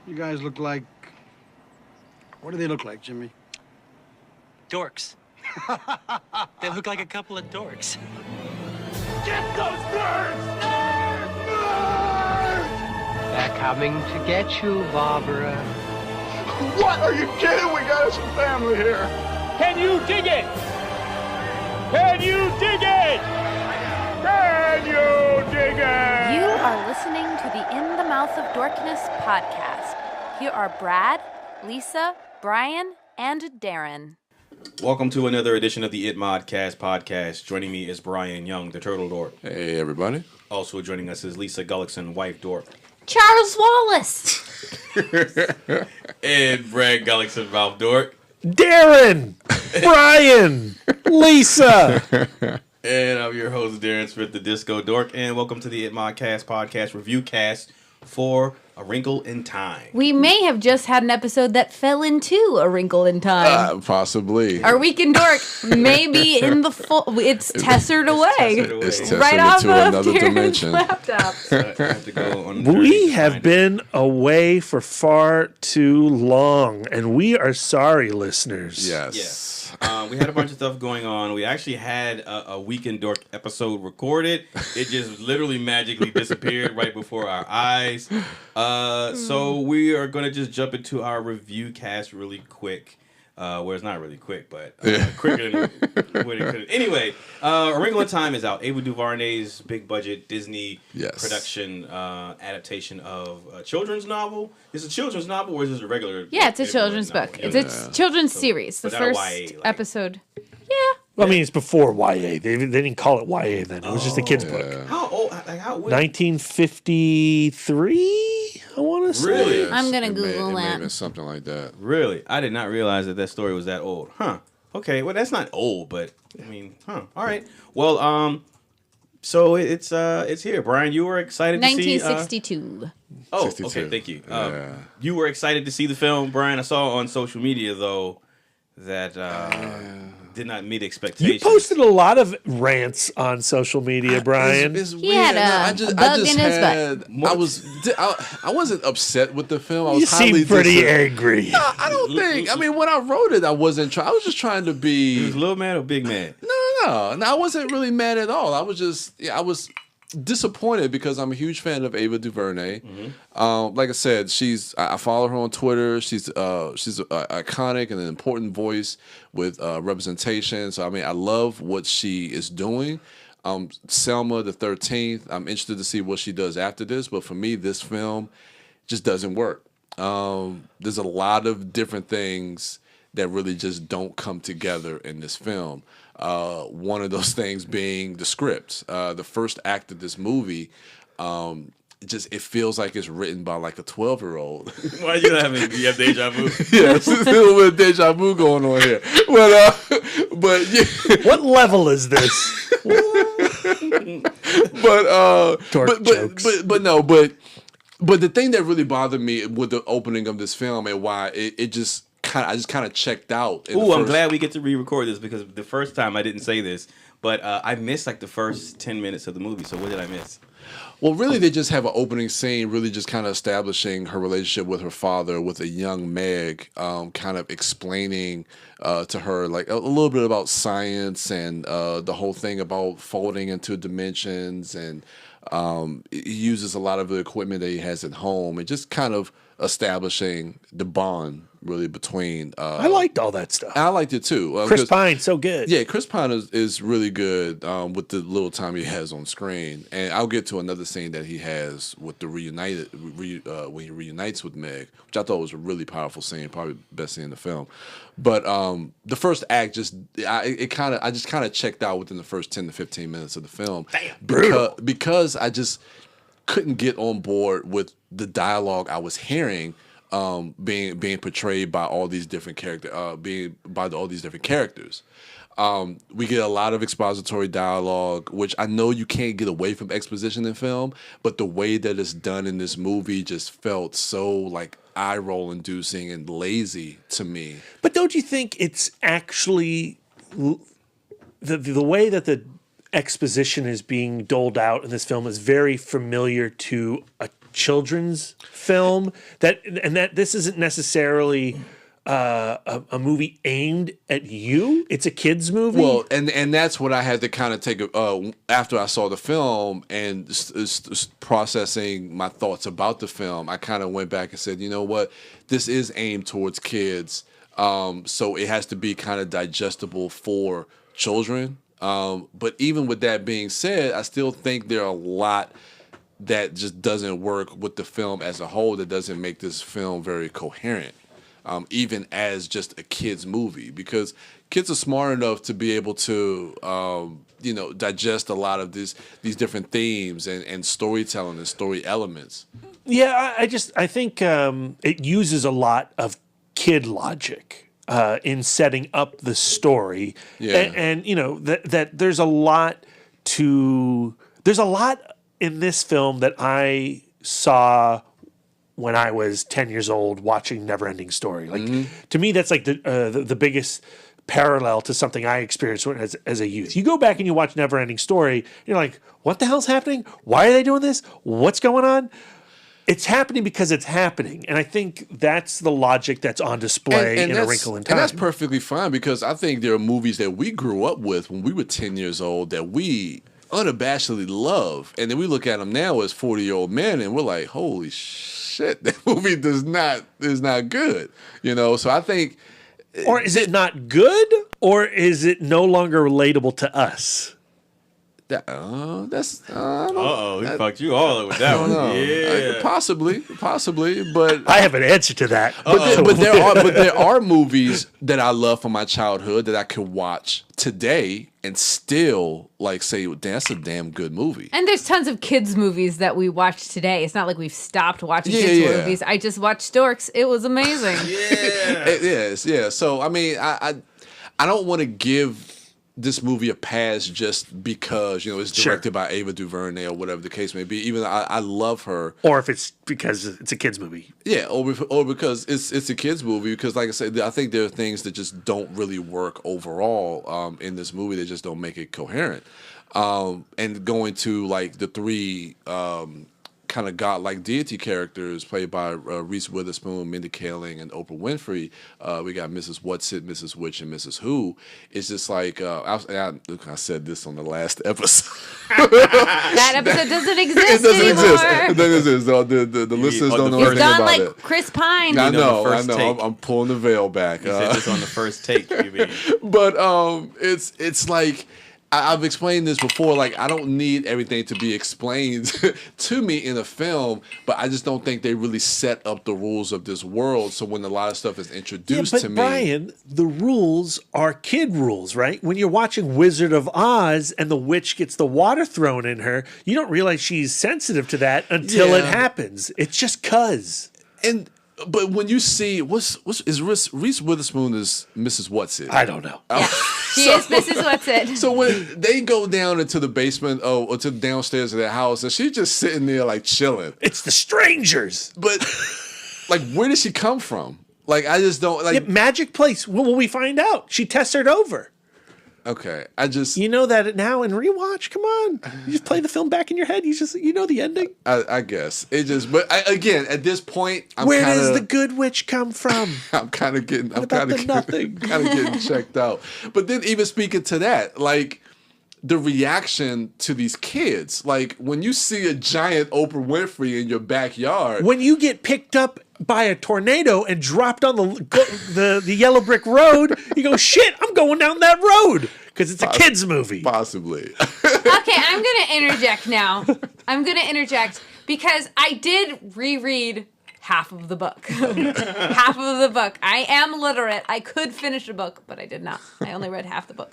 You guys look like... What do they look like, Jimmy? Dorks. They look like a couple of dorks. Get those birds! Nerds! They're coming to get you, Barbara. What? Are you kidding? We got some family here. Can you dig it? Can you dig it? Can you dig it? You are listening to the In the Mouth of Dorkness podcast. Here are Brad, Lisa, Brian, and Darren. Welcome to another edition of the ITMOD podcast. Joining me is Brian Young, the Turtle Dork. Hey, everybody. Also joining us is Lisa Gullickson, wife Dork. Charles Wallace. And Brad Gullickson, mouth Dork. Darren, Brian, Lisa. And I'm your host, Darren Smith, the Disco Dork. And welcome to the ITMOD podcast review cast for A Wrinkle in Time. We may have just had an episode that fell into A Wrinkle in Time. Possibly. Our Weekend Dork may be in the full... It's tessered away. It's tessered right off into of another Darren's dimension. laptop. I have to go on We have been away for far too long, and we are sorry, listeners. Yes. We had a bunch of stuff going on. We actually had a Weekend Dork episode recorded. It just literally magically disappeared right before our eyes. So we are going to just jump into our review cast really quick. Well, it's not really quick, but quicker than what it could. Anyway, A Wrinkle in Time is out. Ava DuVernay's big budget Disney production adaptation of a children's novel. Is it a children's novel or is this a regular? Yeah, it's a children's book. Novel? It's a children's series. The first YA, like- episode. Well, I mean, it's before YA. They didn't call it YA then. It was just a kid's book. How old? Like how? 1953, I want to say. Really? I'm going to It Google may have that. been something like that. Really? I did not realize that story was that old. Huh. Okay. Well, that's not old, but I mean, huh. All right. Well, so it's here. Brian, you were excited to see 1962. Oh, 62. okay. Thank you. Yeah. You were excited to see the film, Brian. I saw on social media though that did not meet expectations. You posted a lot of rants on social media, Brian. It's He had weird. a bug in his butt. I wasn't upset with the film. I was You highly seem pretty disappointed. angry. I don't think. I mean, when I wrote it, I wasn't trying. I was just trying to You was be. a little mad or big mad? No. I wasn't really mad at all. I was just. Yeah, I was disappointed because I'm a huge fan of Ava DuVernay. Mm-hmm. Like I said, I follow her on Twitter. She's iconic and an important voice with representation. So I mean, I love what she is doing. Selma the 13th. I'm interested to see what she does after this. But for me, this film just doesn't work. There's a lot of different things that really just don't come together in this film. One of those things being the script. The first act of this movie, it feels like it's written by like a 12-year-old. Why are you having? You have deja vu? Yeah, it's a little bit of deja vu going on here. But yeah. What level is this? But the thing that really bothered me with the opening of this film and why I just kind of checked out. Ooh, I'm glad we get to re-record this because the first time I didn't say this, but I missed like the first 10 minutes of the movie. So what did I miss? Well, really, they just have an opening scene, really just kind of establishing her relationship with her father, with a young Meg, kind of explaining to her like a little bit about science and the whole thing about folding into dimensions, and he uses a lot of the equipment that he has at home, and just kind of establishing the bond really between. I liked all that stuff. I liked it too. Chris Pine, so good. Yeah, Chris Pine is really good with the little time he has on screen, and I'll get to another scene that he has with the when he reunites with Meg, which I thought was a really powerful scene, probably the best scene in the film. But the first act I just kind of checked out within the first 10 to 15 minutes of the film. Damn, because I just couldn't get on board with the dialogue I was hearing. Being portrayed by all these different characters. We get a lot of expository dialogue, which I know you can't get away from exposition in film, but the way that it's done in this movie just felt so like eye roll inducing and lazy to me. But don't you think it's actually the way that the exposition is being doled out in this film is very familiar to a children's film, that this isn't necessarily a movie aimed at you. It's a kid's movie. Well, and that's what I had to kind of take after I saw the film and processing my thoughts about the film. I kind of went back and said, you know what, this is aimed towards kids, so it has to be kind of digestible for children. But even with that being said, I still think there are a lot that just doesn't work with the film as a whole. That doesn't make this film very coherent. Even as just a kid's movie, because kids are smart enough to be able to, digest a lot of these different themes and storytelling and story elements. Yeah, I think it uses a lot of kid logic in setting up the story, and that there's a lot in this film that I saw when I was 10 years old watching Neverending Story. Like, to me, that's like the biggest parallel to something I experienced as a youth. You go back and you watch Neverending Story, you're like, what the hell's happening? Why are they doing this? What's going on? It's happening because it's happening. And I think that's the logic that's on display in A Wrinkle in Time. And that's perfectly fine, because I think there are movies that we grew up with when we were 10 years old that we unabashedly love. And then we look at them now as 40-year-old men and we're like, holy shit, that movie is not good, So I think, or is it not good, or is it no longer relatable to us? He fucked you all up with that one. Yeah, possibly, but I have an answer to that. But there are movies that I love from my childhood that I could watch today and still say, that's a damn good movie. And there's tons of kids movies that we watch today. It's not like we've stopped watching kids movies. I just watched Dorks. It was amazing. It is, yeah. So I mean, I don't want to give this movie a pass just because it's directed by Ava DuVernay or whatever the case may be. Even though I love her, or if it's because it's a kids movie, or because it's a kids movie. Because like I said, I think there are things that just don't really work overall in this movie. They just don't make it coherent. And going to the three kind of godlike deity characters played by Reese Witherspoon, Mindy Kaling, and Oprah Winfrey. We got Mrs. Whatsit, Mrs. Which, and Mrs. Who. It's just I said this on the last episode. That episode doesn't exist anymore. It doesn't exist. The listeners don't know It's anything done about like it. Chris Pine. I know. I'm pulling the veil back. You said this on the first take, you mean. But it's like, I've explained this before. I don't need everything to be explained to me in a film, but I just don't think they really set up the rules of this world. So when a lot of stuff is introduced to me, Brian, the rules are kid rules, right? When you're watching Wizard of Oz and the witch gets the water thrown in her, you don't realize she's sensitive to that until it happens. It's just 'cause. But when you see is Reese Witherspoon is Mrs. Whatsit? I don't know. Yeah. She is Mrs. Whatsit. So when they go down into the basement or to downstairs of their house, and she's just sitting there chilling. It's the strangers. But where did she come from? I just don't magic place. When we find out? She tested over. Okay, you know that now in rewatch. Come on, you just play the film back in your head. You know the ending. I guess it just. But again, at this point, where does the good witch come from? I'm kind of getting. I'm kind of getting checked out. But then, even speaking to that, the reaction to these kids, when you see a giant Oprah Winfrey in your backyard, when you get picked up by a tornado and dropped on the yellow brick road, you go, shit, I'm going down that road, because it's a kid's movie. Possibly. Okay, I'm going to interject now. I'm going to interject because I did reread half of the book. Half of the book. I am literate. I could finish a book, but I did not. I only read half the book.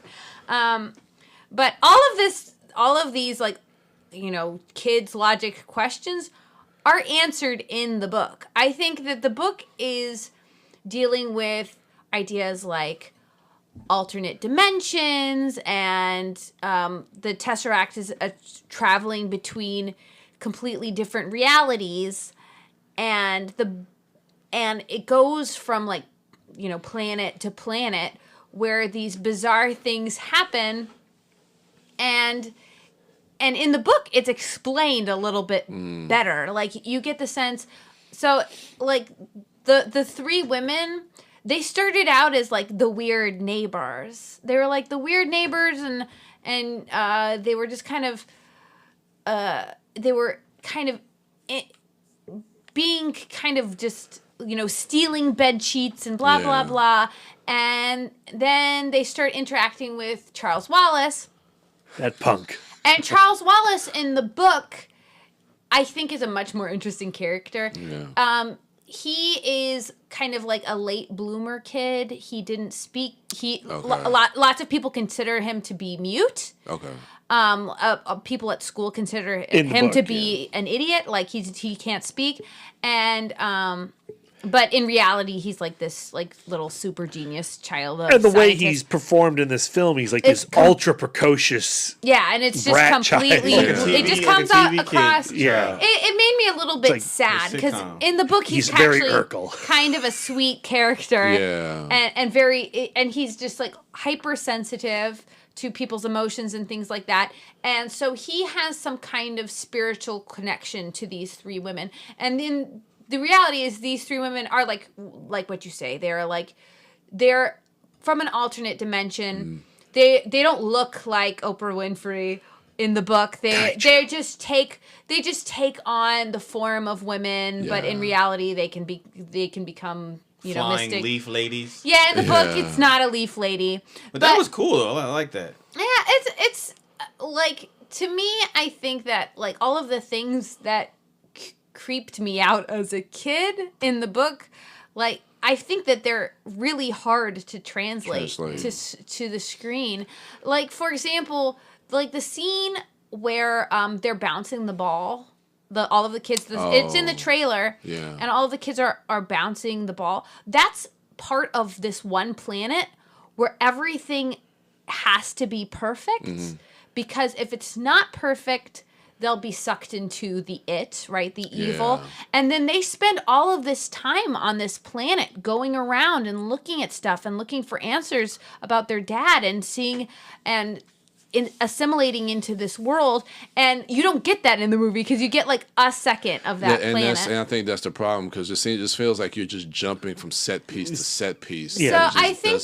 But all of these kids' logic questions are answered in the book. I think that the book is dealing with ideas like alternate dimensions and the Tesseract is traveling between completely different realities, and it goes from planet to planet where these bizarre things happen, and in the book it's explained a little bit better. Like you get the sense. So like the three women, they started out as like the weird neighbors. They were like the weird neighbors, and they were just kind of being kind of just, you know, stealing bed sheets and blah blah blah. And then they start interacting with Charles Wallace. That punk. And Charles Wallace in the book, I think, is a much more interesting character. Yeah. He is kind of like a late bloomer kid. He didn't speak. Lots of people consider him to be mute. Okay. People at school consider In the him book, to be an idiot, like he can't speak, and but in reality, he's like this like little super genius child. And the way scientist. he's performed in this film, he's like It's this ultra precocious. Yeah, and it's just brat child. completely. Like a It just TV comes like a out TV kid. across. Yeah. It made me a little bit like sad a because sitcom. in the book he's very actually Urkel. kind of a sweet character. Yeah. And very, and he's just like hypersensitive to people's emotions and things like that. And so he has some kind of spiritual connection to these three women. And then the reality is these three women are like what you say. They're from an alternate dimension. They don't look like Oprah Winfrey in the book. They just take on the form of women, but in reality they can become, you know, Flying mystic. leaf ladies. Yeah, in the book it's not a leaf lady. But that was cool though. I like that. Yeah, it's like, to me, I think that like all of the things that creeped me out as a kid in the book, like I think that they're really hard to translate. to the screen. Like, for example, like the scene where they're bouncing the ball. All of the kids, it's in the trailer, and all of the kids are bouncing the ball. That's part of this one planet where everything has to be perfect, because if it's not perfect, they'll be sucked into the evil. And then they spend all of this time on this planet going around and looking at stuff and looking for answers about their dad and seeing and assimilating into this world. And you don't get that in the movie because you get like a second of that planet. And I think that's the problem, because it just feels like you're just jumping from set piece to set piece. Yeah. So I think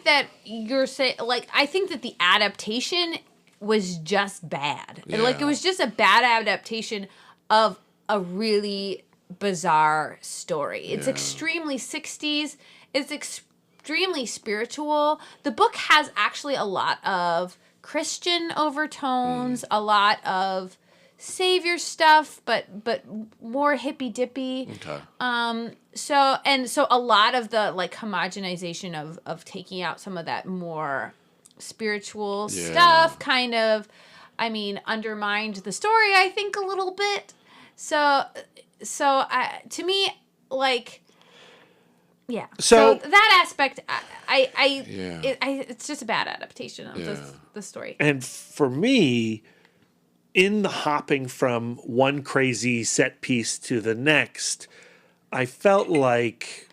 that you're saying, like, I think that the adaptation was just bad. Like, it was just a bad adaptation of a really bizarre story. It's extremely 60s. It's extremely spiritual. The book has actually a lot of Christian overtones, a lot of savior stuff, but more hippy dippy. Okay. So a lot of the like homogenization of taking out some of that more spiritual stuff kind of, I mean, undermined the story, I think, a little bit. So to me, like, yeah. So that aspect, it's just a bad adaptation of the story. And for me, in the hopping from one crazy set piece to the next, I felt like,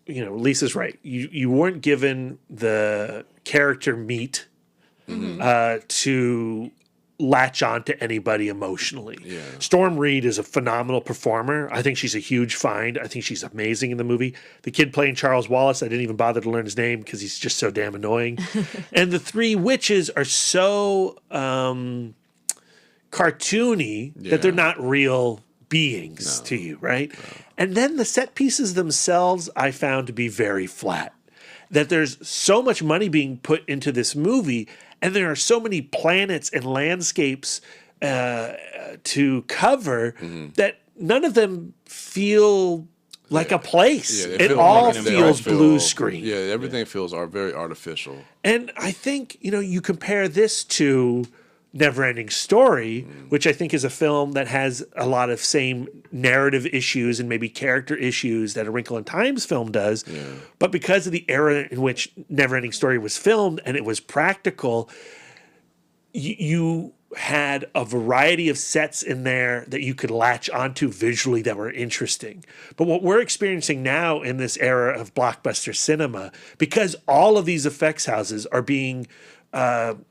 you know, Lisa's right. You weren't given the character meat to latch on to anybody emotionally. Yeah. Storm Reed is a phenomenal performer. I think she's a huge find. I think she's amazing in the movie. The kid playing Charles Wallace, I didn't even bother to learn his name because he's just so damn annoying. And the three witches are so cartoony that they're not real beings to you, right? No. And then the set pieces themselves I found to be very flat. That there's so much money being put into this movie, and there are so many planets and landscapes to cover that none of them feel like a place. Yeah, it all feels blue screen. Yeah, everything feels very artificial. And I think, you know, you compare this to Neverending Story, which I think is a film that has a lot of same narrative issues and maybe character issues that a Wrinkle in Time's film does. Yeah. But because of the era in which Neverending Story was filmed and it was practical, you had a variety of sets in there that you could latch onto visually that were interesting. But what we're experiencing now in this era of blockbuster cinema, because all of these effects houses are being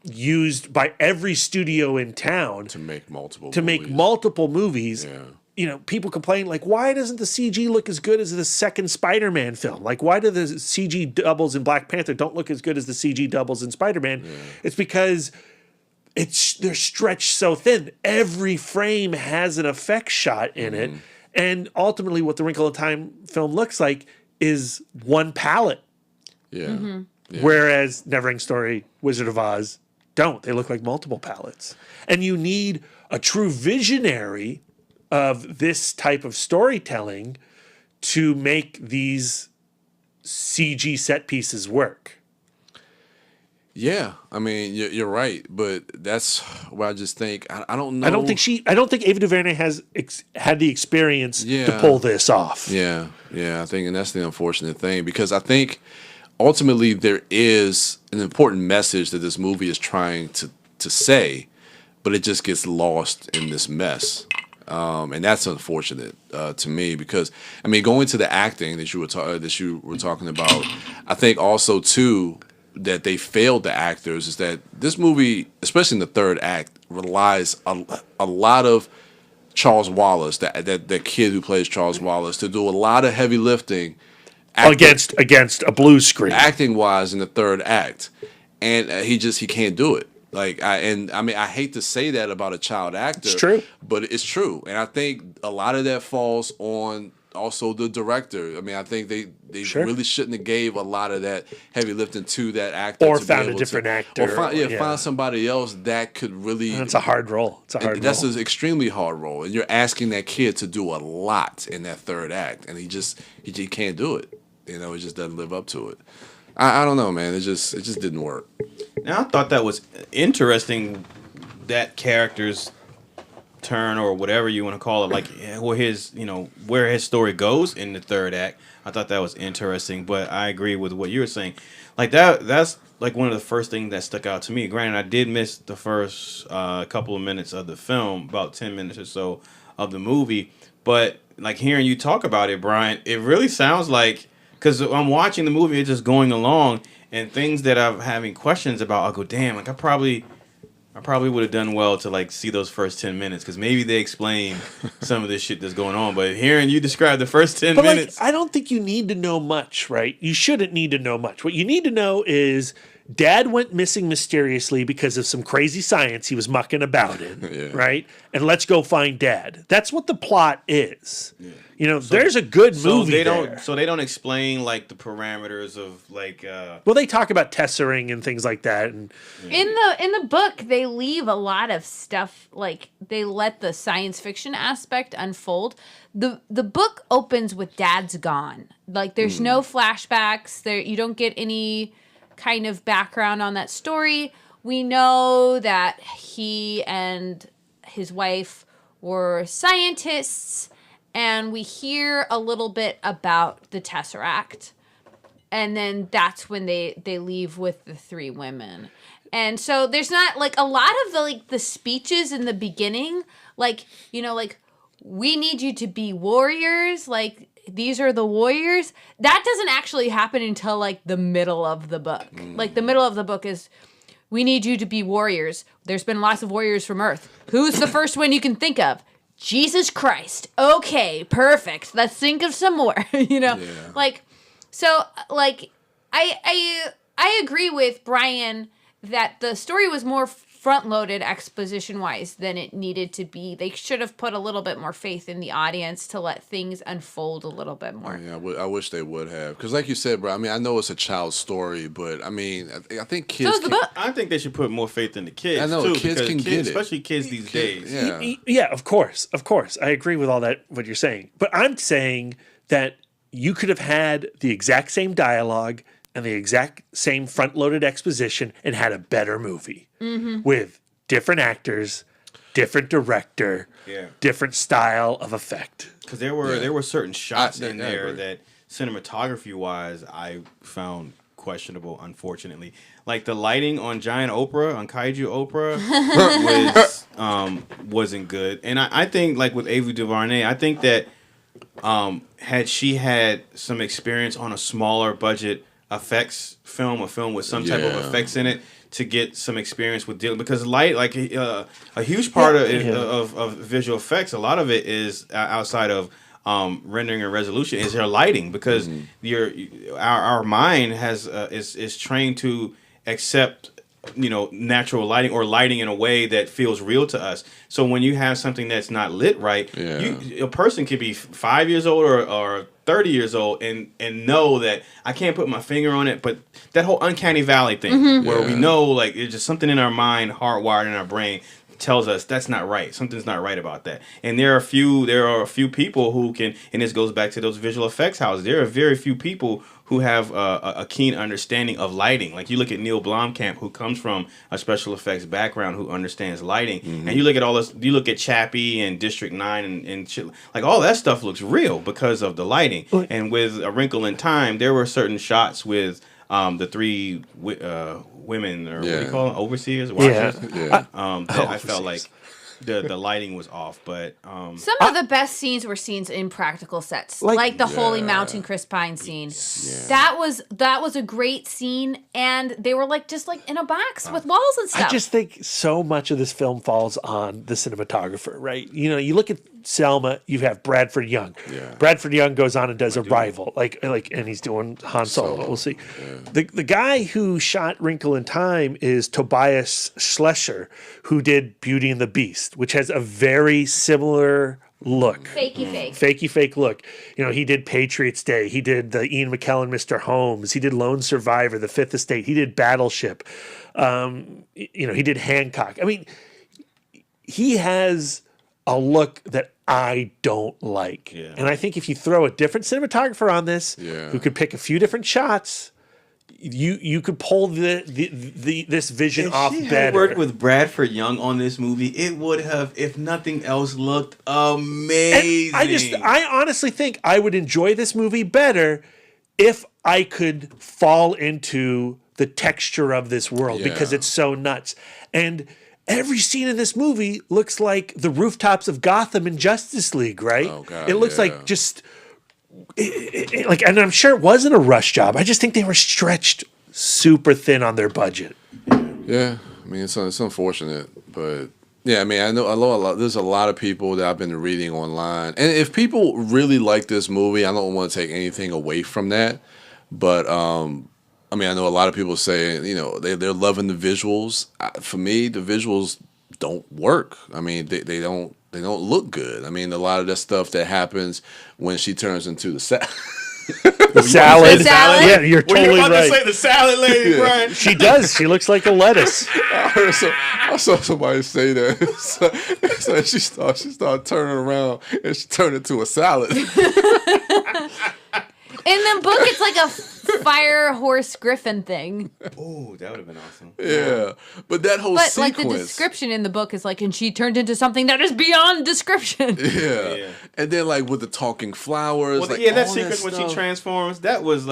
used by every studio in town To make multiple movies. Yeah. You know, people complain, like, why doesn't the CG look as good as the second Spider-Man film? Like, why do the CG doubles in Black Panther don't look as good as the CG doubles in Spider-Man? Yeah. It's because they're stretched so thin. Every frame has an effect shot in it. And ultimately what the Wrinkle in Time film looks like is one palette. Yeah. Yeah. Whereas Neverending Story, Wizard of Oz don't. They look like multiple palettes. And you need a true visionary of this type of storytelling to make these CG set pieces work. Yeah, I mean, you're right, but that's where I just think I don't know. I don't think Ava DuVernay has had the experience to pull this off. Yeah, I think, and that's the unfortunate thing, because I think ultimately there is an important message that this movie is trying to say, but it just gets lost in this mess. And that's unfortunate to me, because I mean, going to the acting that you were talking about, I think also too that they failed the actors is that this movie, especially in the third act, relies a lot of Charles Wallace, that kid who plays Charles Wallace, to do a lot of heavy lifting against a blue screen, acting wise, in the third act, and he can't do it. Like, I hate to say that about a child actor. It's true. But it's true. And I think a lot of that falls on also the director. I mean, I think they really shouldn't have gave a lot of that heavy lifting to that actor. Or found a different actor. Or find somebody else that could really... And it's a hard role. That's an extremely hard role. And you're asking that kid to do a lot in that third act. And he can't do it. You know, it just doesn't live up to it. I don't know, man. It just didn't work. Now, I thought that was interesting, that character's turn, or whatever you want to call it, like where his story goes in the third act. I thought that was interesting, but I agree with what you were saying. Like that's like one of the first things that stuck out to me. Granted, I did miss the first couple of minutes of the film, about 10 minutes or so of the movie, but like hearing you talk about it, Brian, it really sounds like, because I'm watching the movie, it's just going along, and things that I'm having questions about, I'll go, damn, like I probably would have done well to like see those first 10 minutes, because maybe they explain some of this shit that's going on. But hearing you describe the first 10 minutes, I don't think you need to know much, right? You shouldn't need to know much. What you need to know is Dad went missing mysteriously because of some crazy science he was mucking about in, right? And let's go find Dad. That's what the plot is. Yeah. You know, there's a good movie there. So they don't explain like the parameters of like. Well, they talk about tessering and things like that. And in the book, they leave a lot of stuff. Like they let the science fiction aspect unfold. The book opens with Dad's gone. Like there's no flashbacks. You don't get any kind of background on that story. We know that he and his wife were scientists. And we hear a little bit about the Tesseract. And then that's when they leave with the three women. And so there's not, like, a lot of the speeches in the beginning, like, you know, like, we need you to be warriors, like, these are the warriors. That doesn't actually happen until, like, the middle of the book. Like, the middle of the book is, we need you to be warriors. There's been lots of warriors from Earth. Who's the first one you can think of? Jesus Christ. Okay, perfect. Let's think of some more. You know, like, so, like, I agree with Brian that the story was more front-loaded exposition-wise than it needed to be. They should have put a little bit more faith in the audience to let things unfold a little bit more. Yeah, I wish they would have. Because like you said, bro, I mean, I know it's a child's story, but, I mean, I think kids... So is the book. I think they should put more faith in the kids, I know, too. kids can get it. Especially kids these days. Yeah. Yeah, of course. I agree with all that, what you're saying. But I'm saying that you could have had the exact same dialogue and the exact same front-loaded exposition and had a better movie with different actors, different director, different style of effect. Because there were certain shots in there that cinematography-wise I found questionable, unfortunately. Like the lighting on Giant Oprah, on Kaiju Oprah, wasn't good. And I think, like with Ava DuVernay, I think that had she had some experience on a smaller budget effects film, a film with some type of effects in it, to get some experience with dealing, because light, like a huge part of visual effects, a lot of it is outside of rendering and resolution, is your lighting, because our mind is trained to accept natural lighting or lighting in a way that feels real to us. So when you have something that's not lit right, a person could be 5 years old or 30 years old and know that I can't put my finger on it, but that whole uncanny valley thing where we know, like, it's just something in our mind, hardwired in our brain, tells us that's not right. Something's not right about that. And there are a few people who can, and this goes back to those visual effects houses. There are very few people who have a keen understanding of lighting. Like, you look at Neil Blomkamp, who comes from a special effects background, who understands lighting. And you look at all this, you look at Chappie and District 9 and shit, like, all that stuff looks real because of the lighting. And with A Wrinkle in Time, there were certain shots with the three women, or what do you call them, overseers, watchers. That I felt like the lighting was off, but some of the best scenes were scenes in practical sets, like the Holy Mountain Chris Pine scene. That was a great scene, and they were just in a box with walls and stuff. I just think so much of this film falls on the cinematographer, right? You look at Selma, you have Bradford Young. Bradford Young goes on and does Arrival, and he's doing Han Solo. We'll see. The guy who shot Wrinkle in Time is Tobias Schlescher, who did Beauty and the Beast, which has a very similar look. Fakey fake look. He did Patriots Day. He did the Ian McKellen, Mr. Holmes. He did Lone Survivor, The Fifth Estate. He did Battleship. He did Hancock. I mean, he has a look that I don't like. And I think if you throw a different cinematographer on this, who could pick a few different shots, you could pull this vision off better. If she had worked with Bradford Young on this movie, it would have, if nothing else, looked amazing. And I honestly think I would enjoy this movie better if I could fall into the texture of this world, because it's so nuts. And every scene in this movie looks like the rooftops of Gotham in Justice League, right? Oh, God, it looks like just and I'm sure it wasn't a rush job. I just think they were stretched super thin on their budget. Yeah, I mean, it's unfortunate, but yeah, I mean, I know a lot. There's a lot of people that I've been reading online, and if people really like this movie, I don't want to take anything away from that, but I mean, I know a lot of people say, they're loving the visuals. For me, the visuals don't work. I mean, they don't look good. I mean, a lot of that stuff that happens when she turns into the salad. Yeah, you're totally right. To say the salad lady, Brian. She does. She looks like a lettuce. I saw somebody say that. So she started turning around and she turned into a salad. In the book, it's like a fire horse griffin thing. Oh, that would have been awesome. Yeah, but that whole sequence, like the description in the book is and she turned into something that is beyond description. Yeah. And then with the talking flowers. Well, that sequence when she transforms, that was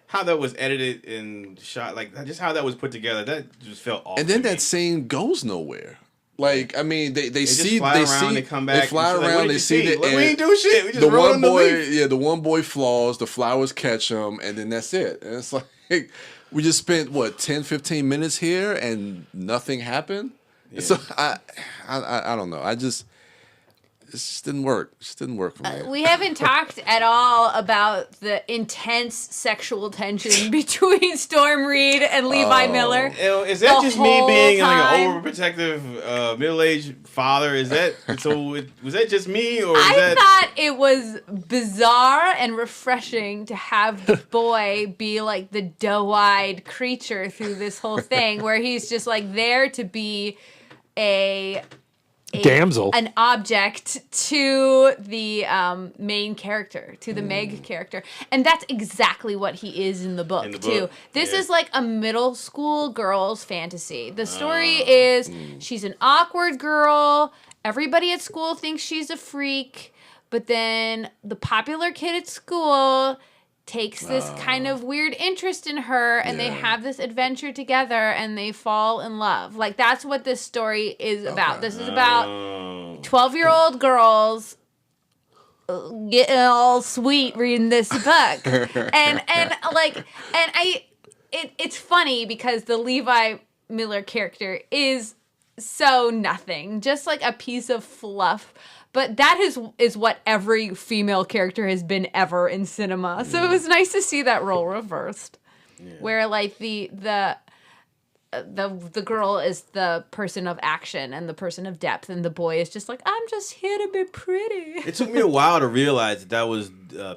how that was edited and shot, just how that was put together. That just felt awesome. And then that scene goes nowhere. I mean, they see, fly around, they come back, they fly around, they see the end. We ain't do shit. We just roll the leaf. The one boy falls, the flowers catch him, and then that's it. And it's we just spent 10-15 minutes here and nothing happened. Yeah. So I don't know. It just didn't work. It just didn't work for me. We haven't talked at all about the intense sexual tension between Storm Reed and Levi Miller. Is that just me being an overprotective middle-aged father? Is that was that just me, or I thought it was bizarre and refreshing to have the boy be the doe-eyed creature through this whole thing, where he's just there to be a damsel, an object to the main character, to the Meg character, and that's exactly what he is in the book too. This is a middle school girl's fantasy. The story is she's an awkward girl. Everybody at school thinks she's a freak, but then the popular kid at school takes this kind of weird interest in her, and they have this adventure together, and they fall in love. That's what this story is about. This is about 12-year-old girls getting all sweet reading this book, it's funny because the Levi Miller character is so nothing, just like a piece of fluff. But that is what every female character has been ever in cinema. So it was nice to see that role reversed, where like the girl is the person of action and the person of depth, and the boy is just like, I'm just here to be pretty. It took me a while to realize that was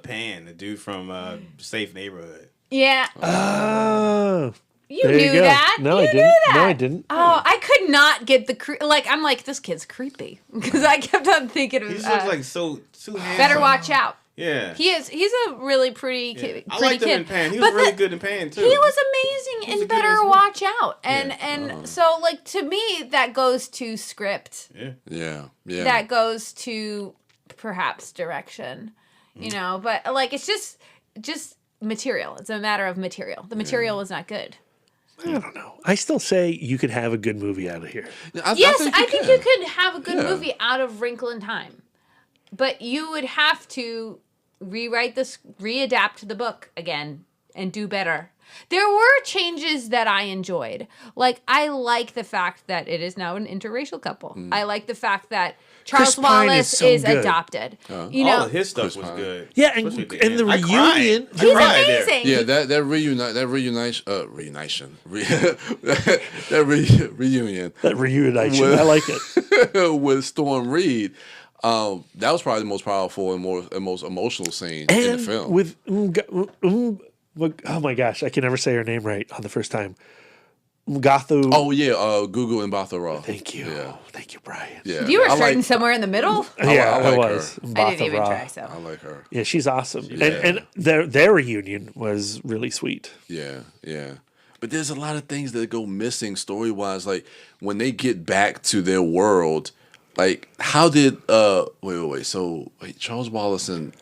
Pan, the dude from Safe Neighborhood. Yeah. Oh. You There knew go. that. No, you I didn't. Knew that. No, I didn't. Oh, I could not get the I'm like, this kid's creepy because I kept on thinking of. He just looks like so handsome. Better watch out. Yeah. He's a really pretty kid. I liked him in Pan. He was really good in Pan too. He was amazing in Better Watch Out, and so like to me that goes to script. Yeah. That goes to perhaps direction, you know. But like it's just material. It's a matter of material. The material was not good. I don't know. I still say you could have a good movie out of here. I think you could have a good movie out of Wrinkle in Time, but you would have to readapt the book again and do better. There were changes that I enjoyed. Like, I like the fact that it is now an interracial couple. I like the fact that Charles Wallace is adopted. You know, all of his stuff was good. Yeah, and the reunion. He's amazing. Yeah, that reunion. That reunion. I like it. With Storm Reed. That was probably the most powerful and most emotional scene in the film. With oh my gosh, I can never say her name right on the first time. Mgathu. Oh yeah, Gugu and Bathara. Thank you. Yeah. Thank you, Brian. Yeah. You were starting somewhere in the middle. Yeah, I like was. her. I didn't even try. So I like her. Yeah, she's awesome. And their reunion was really sweet. Yeah. But there's a lot of things that go missing story wise. Like when they get back to their world, like how did wait. So Charles Wallace and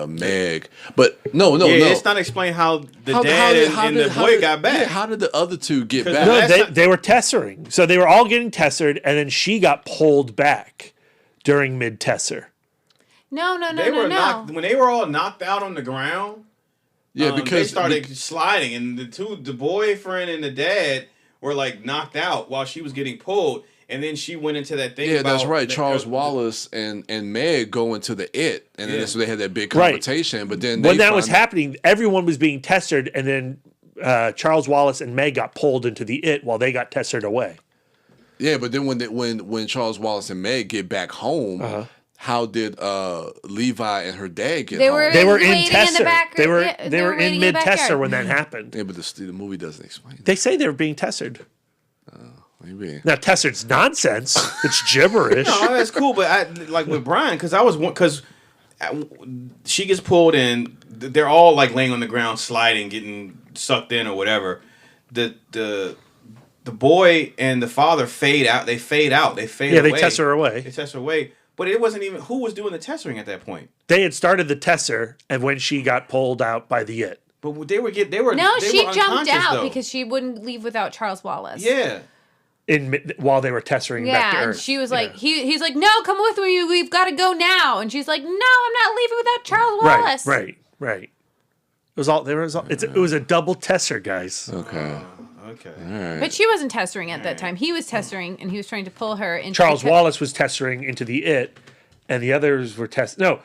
Meg, but no. It's not explained how the dad and the boy got back. Yeah, how did the other two get back? No, they were tessering. So they were all getting tessered, and then she got pulled back during mid-tesser. No. When they were all knocked out on the ground. Yeah, because they started sliding, and the boyfriend and the dad were like knocked out while she was getting pulled. And then she went into that thing. Yeah, that's right. Charles Wallace and Meg go into the and then so they had that big confrontation. Right. But then when that was happening, everyone was being tested, and then Charles Wallace and Meg got pulled into the while they got tested away. Yeah, but then when Charles Wallace and Meg get back home, how did Levi and her dad get home? They were in tesser. They were in mid tesser when that happened. Yeah, but the movie doesn't explain that. They say they were being tested. Maybe. Now, tessered's nonsense. It's gibberish. No, that's cool. But I like with Brian because she gets pulled in. They're all like laying on the ground, sliding, getting sucked in or whatever. The boy and the father fade out. They fade out. They fade away. They tesser away. They tesser away. But it wasn't even who was doing the tessering at that point. They had started the tesser, and when she got pulled out by the But they were. No, she jumped out though. because she wouldn't leave without Charles Wallace. Yeah. While they were tessering back to Earth. And she was like, he's like, no, come with me, we've got to go now. And she's like, no, I'm not leaving without Charles Wallace. Right. It was a double tesser, guys. Okay. All right. But she wasn't tessering at that time. He was tessering, and he was trying to pull her into Charles Wallace was tessering into the and the others were No.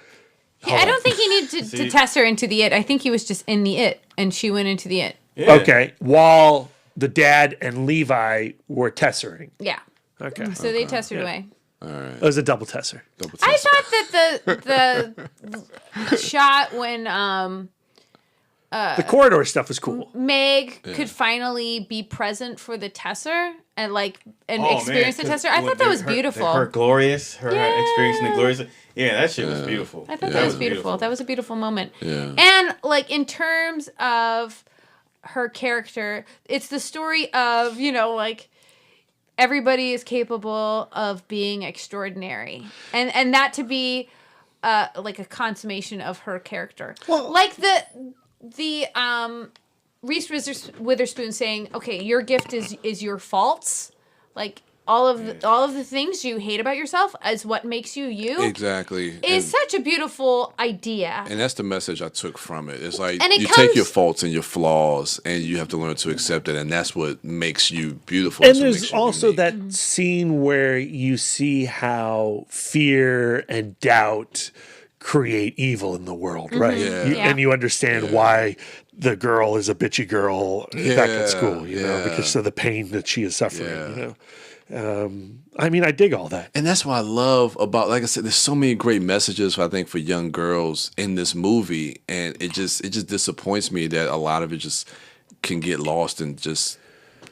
I don't think he needed to test her into the I think he was just in the and she went into the Yeah. Okay. While the dad and Levi were tessering. Yeah. Okay. So they tested away. All right. It was a double tesser. I thought that the shot when the corridor stuff was cool. Meg could finally be present for the tesser and experience the tesser. I thought that was beautiful. Her experiencing the glorious. Yeah, that shit was beautiful. I thought that was beautiful. That was a beautiful moment. Yeah. And in terms of her character, it's the story of, everybody is capable of being extraordinary. And that to be a consummation of her character. Well, the Reese Witherspoon saying, okay, your gift is your faults. all of the things you hate about yourself is what makes you you. Exactly. Is such a beautiful idea. And that's the message I took from it. It's like And it you comes- take your faults and your flaws, and you have to learn to accept it, and that's what makes you beautiful. And That's what there's makes you also unique. that scene where you see how fear and doubt create evil in the world, right? Yeah. Yeah. And you understand why the girl is a bitchy girl back Yeah, at school, you know, yeah. because of the pain that she is suffering, Yeah. you know. I mean, I dig all that. And that's what I love about, like I said, there's so many great messages, I think, for young girls in this movie. And it just disappoints me that a lot of it just can get lost in just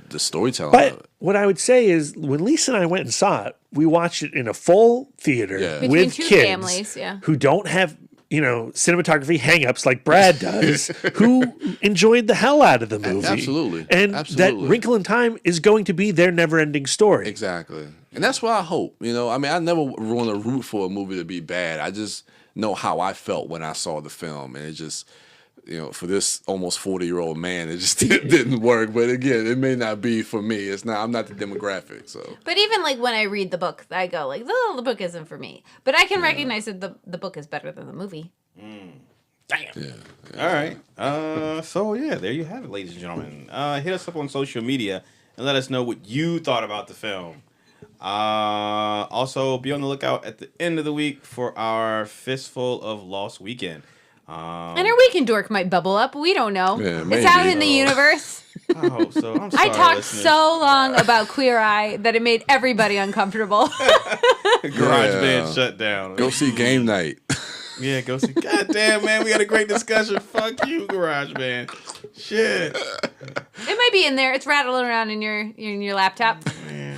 the storytelling of But it. what I would say is when Lisa and I went and saw it, we watched it in a full theater Yeah. Between with two kids families, yeah. who don't have, you know, cinematography hangups like Brad does, who enjoyed the hell out of the movie. Absolutely. And Absolutely. that Wrinkle in Time is going to be their never-ending story. Exactly. And that's what I hope. You know, I mean, I never want to root for a movie to be bad. I just know how I felt when I saw the film. And it just, you know, for this almost 40-year-old man, it just didn't work. But again, it may not be for me. It's not. I'm not the demographic. So. But even like when I read the book, I go like, "Oh, the book isn't for me." But I can recognize that the book is better than the movie. Damn. Yeah. All right. So yeah, there you have it, ladies and gentlemen. Hit us up on social media and let us know what you thought about the film. Also, be on the lookout at the end of the week for our Fistful of Lost weekend. And our weekend dork might bubble up. We don't know. Yeah, it's out maybe. in the universe. I hope so. I'm sorry, I talked listeners. so long about Queer Eye that it made everybody uncomfortable. Garage Yeah. band shut down. Go see Game Night. Yeah, go see. God damn, man, we had a great discussion. Fuck you, Garage Band. Shit. It might be in there. It's rattling around in your laptop.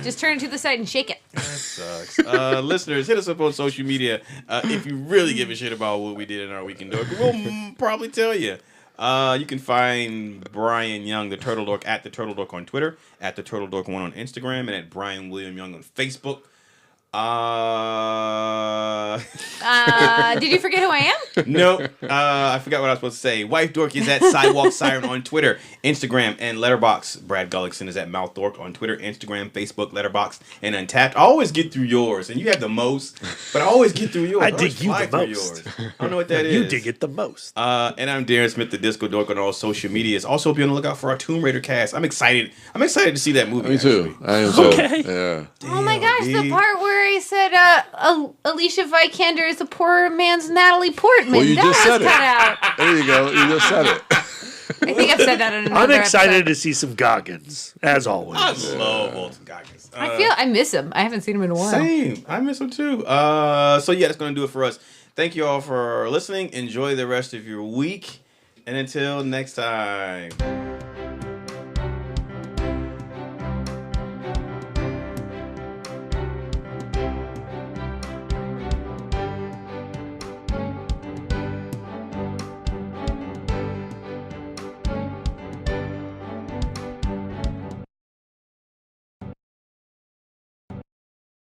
Just turn it to the side and shake it. That sucks. Listeners, hit us up on social media if you really give a shit about what we did in our weekend dork. We'll probably tell you. You can find Brian Young, the Turtle Dork, at the Turtle Dork on Twitter, at the Turtle Dork 1 on Instagram, and at Brian William Young on Facebook. Did you forget who I am? No, I forgot what I was supposed to say. Wife Dork is at Sidewalk Siren on Twitter, Instagram, and Letterboxd. Brad Gullickson is at Mouth Dork on Twitter, Instagram, Facebook, Letterboxd, and Untapped. I always get through yours, and you have the most, but I always get through yours. I dig always you fly the through most. yours. I don't know what that is. You dig it the most. And I'm Darren Smith, the Disco Dork, on all social medias. Also, be on the lookout for our Tomb Raider cast. I'm excited. I'm excited to see that movie. Me too. actually. I am too. Okay. Yeah. Oh my gosh, the dude. part where I said Alicia Vikander is a poor man's Natalie Portman. Well, you that just was said it. cut out. There you go. You just said it. I think I've said that in another I'm excited episode. to see some Goggins, as always. I love Walton Goggins. I miss him. I haven't seen him in a while. Same. I miss him too. So yeah, that's gonna do it for us. Thank you all for listening. Enjoy the rest of your week, and until next time.